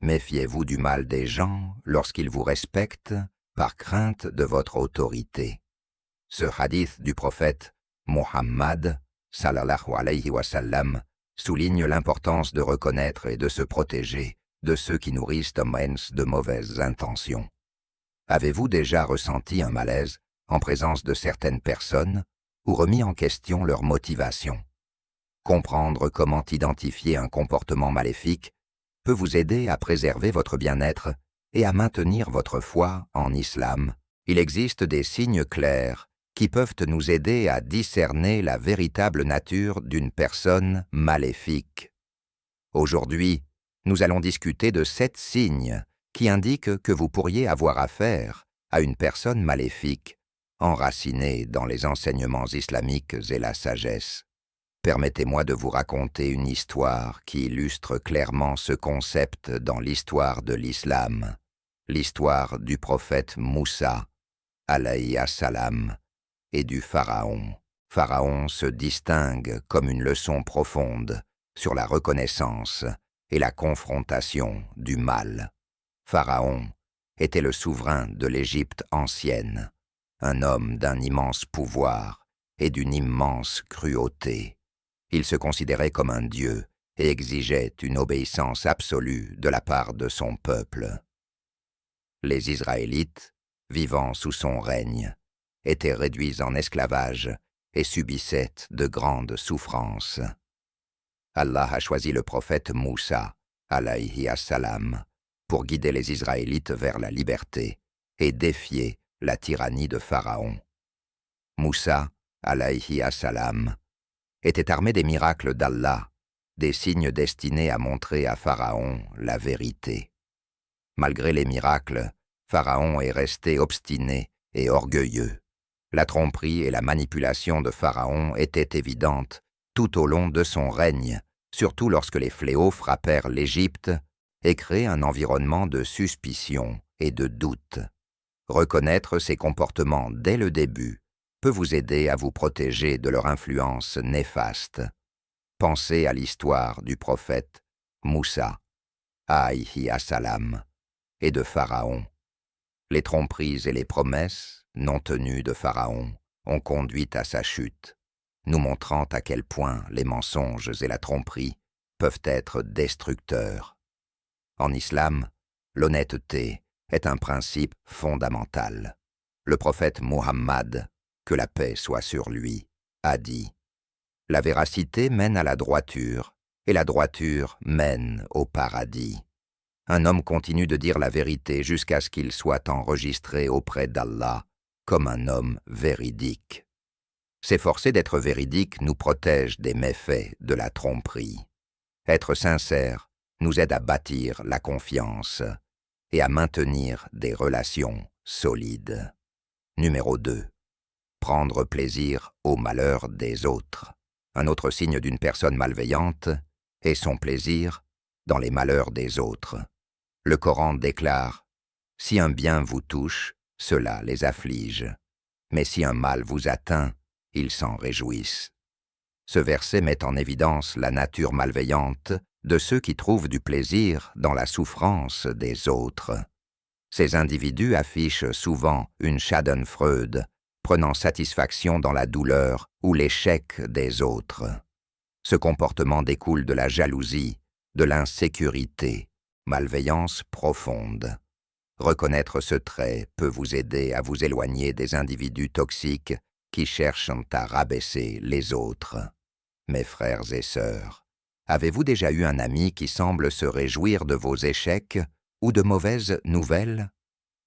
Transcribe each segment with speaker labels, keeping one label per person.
Speaker 1: Méfiez-vous du mal des gens lorsqu'ils vous respectent par crainte de votre autorité. Ce hadith du prophète Muhammad, sallallahu alayhi wa sallam, souligne l'importance de reconnaître et de se protéger de ceux qui nourrissent de mauvaises intentions. Avez-vous déjà ressenti un malaise en présence de certaines personnes ou remis en question leur motivation? Comprendre comment identifier un comportement maléfique peut vous aider à préserver votre bien-être et à maintenir votre foi en islam. Il existe des signes clairs qui peuvent nous aider à discerner la véritable nature d'une personne maléfique. Aujourd'hui, nous allons discuter de 7 signes qui indiquent que vous pourriez avoir affaire à une personne maléfique, enracinée dans les enseignements islamiques et la sagesse. Permettez-moi de vous raconter une histoire qui illustre clairement ce concept dans l'histoire de l'islam, l'histoire du prophète Moussa, alayhi assalam, et du pharaon. Pharaon se distingue comme une leçon profonde sur la reconnaissance et la confrontation du mal. Pharaon était le souverain de l'Égypte ancienne, un homme d'un immense pouvoir et d'une immense cruauté. Il se considérait comme un dieu et exigeait une obéissance absolue de la part de son peuple. Les Israélites, vivant sous son règne, étaient réduits en esclavage et subissaient de grandes souffrances. Allah a choisi le prophète Moussa, alayhi assalam, pour guider les Israélites vers la liberté et défier la tyrannie de Pharaon. Moussa, alayhi assalam, était armé des miracles d'Allah, des signes destinés à montrer à Pharaon la vérité. Malgré les miracles, Pharaon est resté obstiné et orgueilleux. La tromperie et la manipulation de Pharaon étaient évidentes tout au long de son règne, surtout lorsque les fléaux frappèrent l'Égypte et créent un environnement de suspicion et de doute. Reconnaître ces comportements dès le début peut vous aider à vous protéger de leur influence néfaste. Pensez à l'histoire du prophète Moussa, alayhi assalam, et de Pharaon. Les tromperies et les promesses non tenues de Pharaon ont conduit à sa chute, nous montrant à quel point les mensonges et la tromperie peuvent être destructeurs. En islam, l'honnêteté est un principe fondamental. Le prophète Muhammad, que la paix soit sur lui, a dit « La véracité mène à la droiture, et la droiture mène au paradis. » Un homme continue de dire la vérité jusqu'à ce qu'il soit enregistré auprès d'Allah comme un homme véridique. S'efforcer d'être véridique nous protège des méfaits de la tromperie. Être sincère nous aide à bâtir la confiance et à maintenir des relations solides. Numéro 2. Prendre plaisir au malheur des autres. Un autre signe d'une personne malveillante est son plaisir dans les malheurs des autres. Le Coran déclare « Si un bien vous touche, cela les afflige. Mais si un mal vous atteint, ils s'en réjouissent. » Ce verset met en évidence la nature malveillante de ceux qui trouvent du plaisir dans la souffrance des autres. Ces individus affichent souvent une schadenfreude, prenant satisfaction dans la douleur ou l'échec des autres. Ce comportement découle de la jalousie, de l'insécurité, malveillance profonde. Reconnaître ce trait peut vous aider à vous éloigner des individus toxiques qui cherchent à rabaisser les autres. Mes frères et sœurs, avez-vous déjà eu un ami qui semble se réjouir de vos échecs ou de mauvaises nouvelles?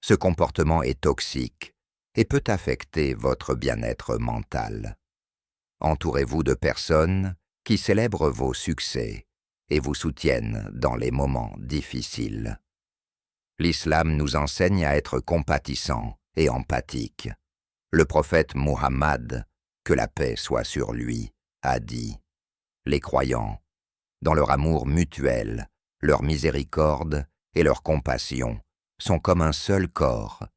Speaker 1: Ce comportement est toxique et peut affecter votre bien-être mental. Entourez-vous de personnes qui célèbrent vos succès et vous soutiennent dans les moments difficiles. L'islam nous enseigne à être compatissants et empathiques. Le prophète Muhammad, que la paix soit sur lui, a dit « Les croyants, dans leur amour mutuel, leur miséricorde et leur compassion, sont comme un seul corps.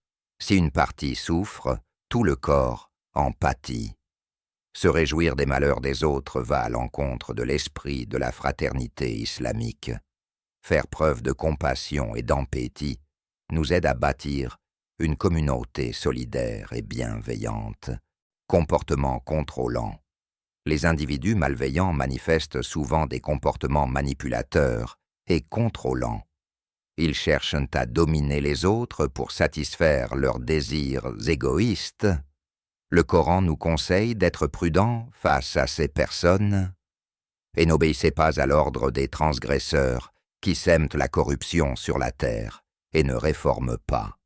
Speaker 1: Si une partie souffre, tout le corps en pâtit. » Se réjouir des malheurs des autres va à l'encontre de l'esprit de la fraternité islamique. faire preuve de compassion et d'empathie nous aide à bâtir une communauté solidaire et bienveillante. Comportement contrôlant. Les individus malveillants manifestent souvent des comportements manipulateurs et contrôlants. Ils cherchent à dominer les autres pour satisfaire leurs désirs égoïstes. Le Coran nous conseille d'être prudents face à ces personnes et n'obéissez pas à l'ordre des transgresseurs qui sèment la corruption sur la terre et ne réforment pas.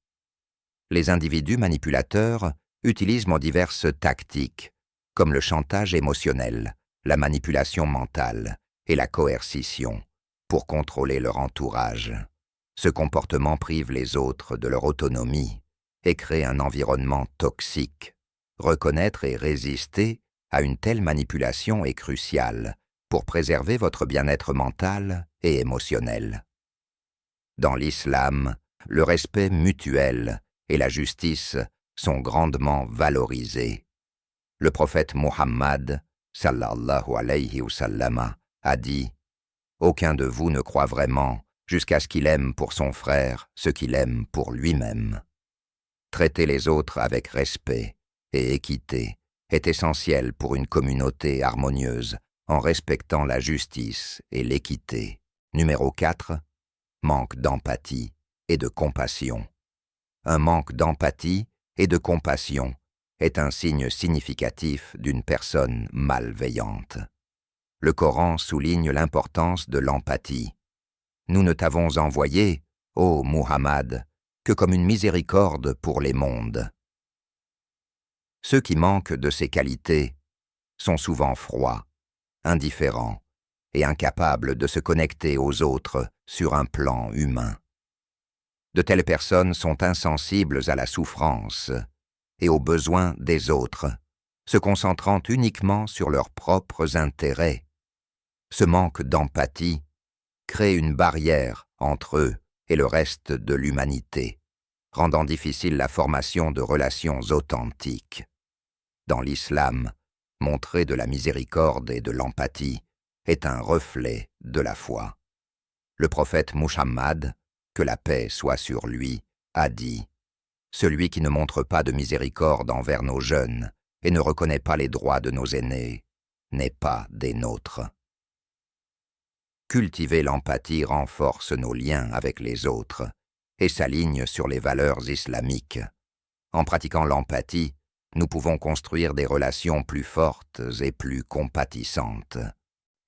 Speaker 1: Les individus manipulateurs utilisent diverses tactiques, comme le chantage émotionnel, la manipulation mentale et la coercition, pour contrôler leur entourage. Ce comportement prive les autres de leur autonomie et crée un environnement toxique. Reconnaître et résister à une telle manipulation est crucial pour préserver votre bien-être mental et émotionnel. Dans l'islam, le respect mutuel et la justice sont grandement valorisés. Le prophète Muhammad, sallallahu alayhi wa sallam, a dit « Aucun de vous ne croit vraiment jusqu'à ce qu'il aime pour son frère ce qu'il aime pour lui-même. » Traiter les autres avec respect et équité est essentiel pour une communauté harmonieuse en respectant la justice et l'équité. Numéro 4. Manque d'empathie et de compassion. Un manque d'empathie et de compassion est un signe significatif d'une personne malveillante. Le Coran souligne l'importance de l'empathie. Nous ne t'avons envoyé, ô Muhammad, que comme une miséricorde pour les mondes. Ceux qui manquent de ces qualités sont souvent froids, indifférents et incapables de se connecter aux autres sur un plan humain. De telles personnes sont insensibles à la souffrance et aux besoins des autres, se concentrant uniquement sur leurs propres intérêts. Ce manque d'empathie crée une barrière entre eux et le reste de l'humanité, rendant difficile la formation de relations authentiques. Dans l'islam, montrer de la miséricorde et de l'empathie est un reflet de la foi. Le prophète Muhammad, que la paix soit sur lui, a dit « Celui qui ne montre pas de miséricorde envers nos jeunes et ne reconnaît pas les droits de nos aînés n'est pas des nôtres. » Cultiver l'empathie renforce nos liens avec les autres et s'aligne sur les valeurs islamiques. En pratiquant l'empathie, nous pouvons construire des relations plus fortes et plus compatissantes.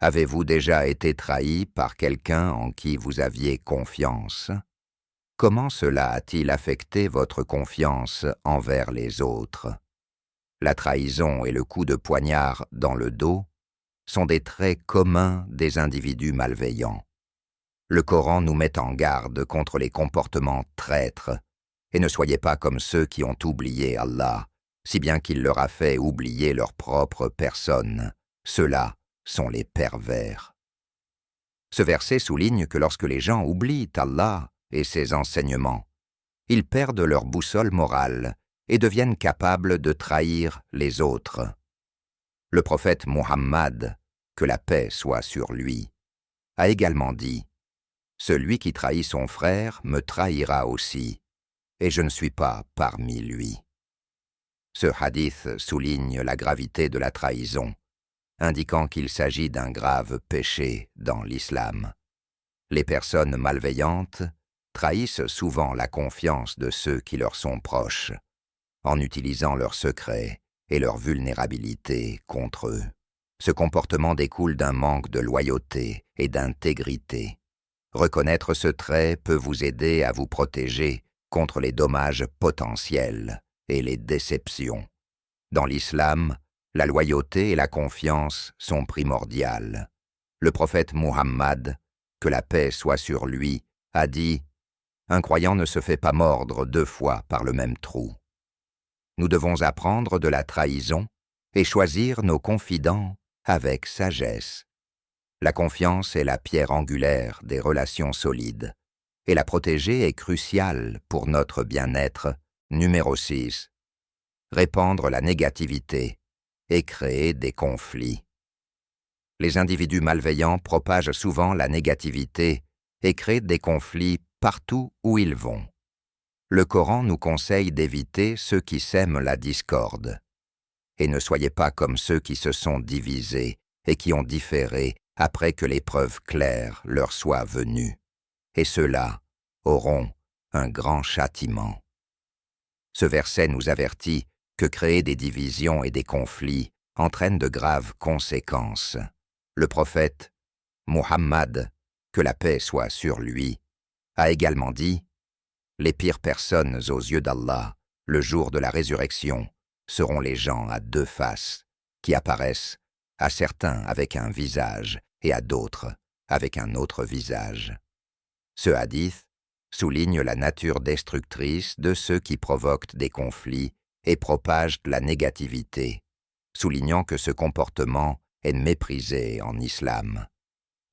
Speaker 1: Avez-vous déjà été trahi par quelqu'un en qui vous aviez confiance? Comment cela a-t-il affecté votre confiance envers les autres? La trahison et le coup de poignard dans le dos sont des traits communs des individus malveillants. Le Coran nous met en garde contre les comportements traîtres, et ne soyez pas comme ceux qui ont oublié Allah, si bien qu'il leur a fait oublier leur propre personne. Ceux-là sont les pervers. Ce verset souligne que lorsque les gens oublient Allah et ses enseignements, ils perdent leur boussole morale et deviennent capables de trahir les autres. Le prophète Muhammad, que la paix soit sur lui, a également dit « Celui qui trahit son frère me trahira aussi, et je ne suis pas parmi lui. » Ce hadith souligne la gravité de la trahison, indiquant qu'il s'agit d'un grave péché dans l'islam. Les personnes malveillantes trahissent souvent la confiance de ceux qui leur sont proches, en utilisant leurs secrets et leur vulnérabilité contre eux. Ce comportement découle d'un manque de loyauté et d'intégrité. Reconnaître ce trait peut vous aider à vous protéger contre les dommages potentiels et les déceptions. Dans l'islam, la loyauté et la confiance sont primordiales. Le prophète Muhammad, que la paix soit sur lui, a dit « Un croyant ne se fait pas mordre 2 fois par le même trou. » Nous devons apprendre de la trahison et choisir nos confidents avec sagesse. La confiance est la pierre angulaire des relations solides, et la protéger est cruciale pour notre bien-être. Numéro 6. Répandre la négativité et créer des conflits. Les individus malveillants propagent souvent la négativité et créent des conflits partout où ils vont. Le Coran nous conseille d'éviter ceux qui sèment la discorde. Et ne soyez pas comme ceux qui se sont divisés et qui ont différé après que les preuves claires leur soient venues. Et ceux-là auront un grand châtiment. Ce verset nous avertit que créer des divisions et des conflits entraîne de graves conséquences. Le prophète, Muhammad, que la paix soit sur lui, a également dit « Les pires personnes aux yeux d'Allah, le jour de la résurrection, seront les gens à deux faces, qui apparaissent à certains avec un visage et à d'autres avec un autre visage. » Ce hadith souligne la nature destructrice de ceux qui provoquent des conflits et propagent la négativité, soulignant que ce comportement est méprisé en islam.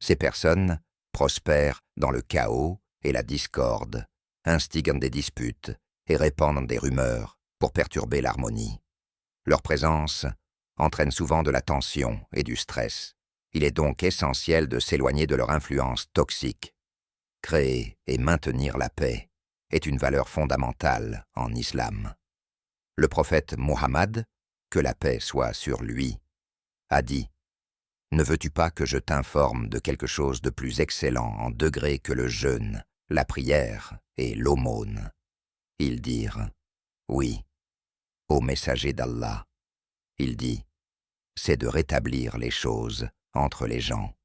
Speaker 1: Ces personnes prospèrent dans le chaos et la discorde, instiguent des disputes et répandent des rumeurs pour perturber l'harmonie. Leur présence entraîne souvent de la tension et du stress. Il est donc essentiel de s'éloigner de leur influence toxique. Créer et maintenir la paix est une valeur fondamentale en islam. Le prophète Muhammad, que la paix soit sur lui, a dit « Ne veux-tu pas que je t'informe de quelque chose de plus excellent en degré que le jeûne, la prière et l'aumône ?» Ils dirent « Oui, ô messager d'Allah. » Il dit « C'est de rétablir les choses entre les gens.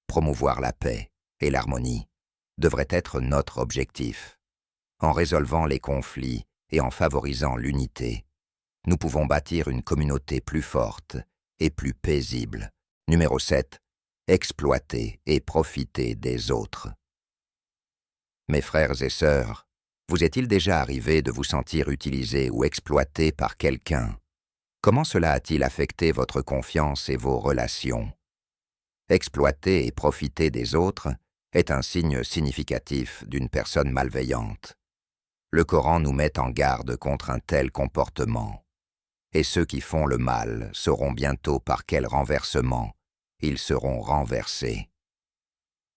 Speaker 1: Promouvoir la paix et l'harmonie devrait être notre objectif. En résolvant les conflits et en favorisant l'unité, nous pouvons bâtir une communauté plus forte et plus paisible. Numéro 7. Exploiter et profiter des autres. Mes frères et sœurs, vous est-il déjà arrivé de vous sentir utilisé ou exploité par quelqu'un? Comment cela a-t-il affecté votre confiance et vos relations? Exploiter et profiter des autres est un signe significatif d'une personne malveillante. Le Coran nous met en garde contre un tel comportement. Et ceux qui font le mal sauront bientôt par quel renversement ils seront renversés.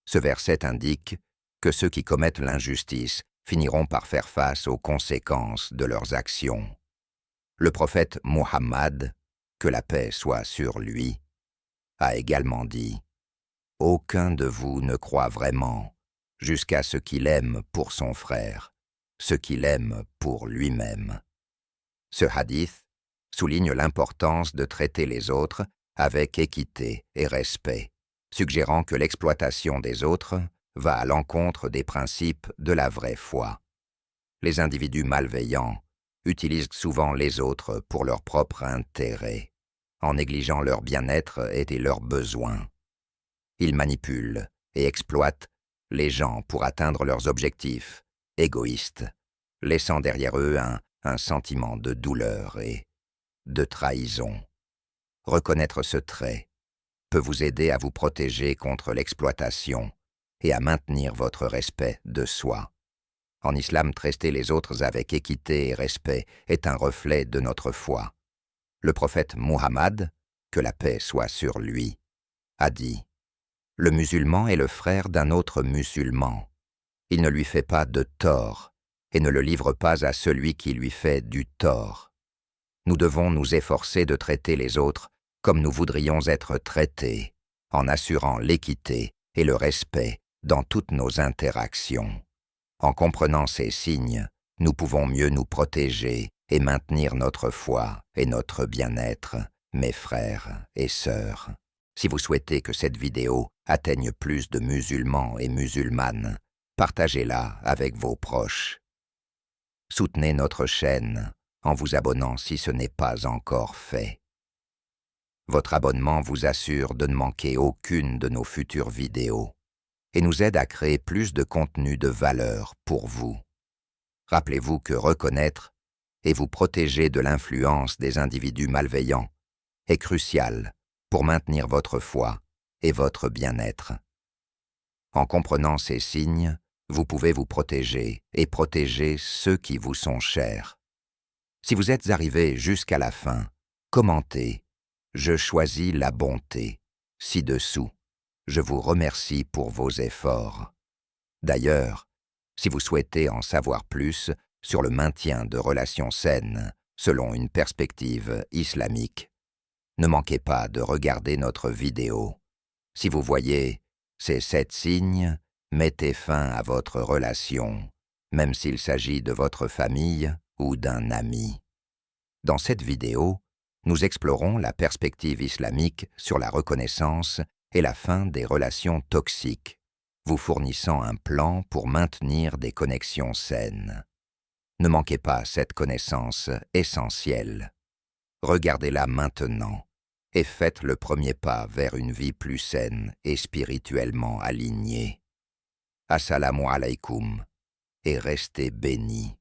Speaker 1: Ce verset indique que ceux qui commettent l'injustice finiront par faire face aux conséquences de leurs actions. Le prophète Muhammad, que la paix soit sur lui, a également dit « Aucun de vous ne croit vraiment jusqu'à ce qu'il aime pour son frère, ce qu'il aime pour lui-même. » Ce hadith souligne l'importance de traiter les autres avec équité et respect, suggérant que l'exploitation des autres va à l'encontre des principes de la vraie foi. Les individus malveillants utilisent souvent les autres pour leur propre intérêt, en négligeant leur bien-être et leurs besoins. Ils manipulent et exploitent les gens pour atteindre leurs objectifs, égoïstes, laissant derrière eux un sentiment de douleur et de trahison. Reconnaître ce trait peut vous aider à vous protéger contre l'exploitation et à maintenir votre respect de soi. En islam, traiter les autres avec équité et respect est un reflet de notre foi. Le prophète Muhammad, que la paix soit sur lui, a dit « Le musulman est le frère d'un autre musulman. Il ne lui fait pas de tort et ne le livre pas à celui qui lui fait du tort. Nous devons nous efforcer de traiter les autres comme nous voudrions être traités, en assurant l'équité et le respect dans toutes nos interactions. En comprenant ces signes, nous pouvons mieux nous protéger et maintenir notre foi et notre bien-être, mes frères et sœurs. Si vous souhaitez que cette vidéo atteigne plus de musulmans et musulmanes, partagez-la avec vos proches. Soutenez notre chaîne en vous abonnant si ce n'est pas encore fait. Votre abonnement vous assure de ne manquer aucune de nos futures vidéos et nous aide à créer plus de contenu de valeur pour vous. Rappelez-vous que reconnaître et vous protéger de l'influence des individus malveillants est crucial pour maintenir votre foi et votre bien-être. En comprenant ces signes, vous pouvez vous protéger et protéger ceux qui vous sont chers. Si vous êtes arrivé jusqu'à la fin, commentez « Je choisis la bonté » ci-dessous. Je vous remercie pour vos efforts. D'ailleurs, si vous souhaitez en savoir plus sur le maintien de relations saines selon une perspective islamique, ne manquez pas de regarder notre vidéo. Si vous voyez ces 7 signes, mettez fin à votre relation, même s'il s'agit de votre famille ou d'un ami. Dans cette vidéo, nous explorons la perspective islamique sur la reconnaissance et la fin des relations toxiques, vous fournissant un plan pour maintenir des connexions saines. Ne manquez pas cette connaissance essentielle. Regardez-la maintenant et faites le premier pas vers une vie plus saine et spirituellement alignée. Assalamu alaikum et restez bénis.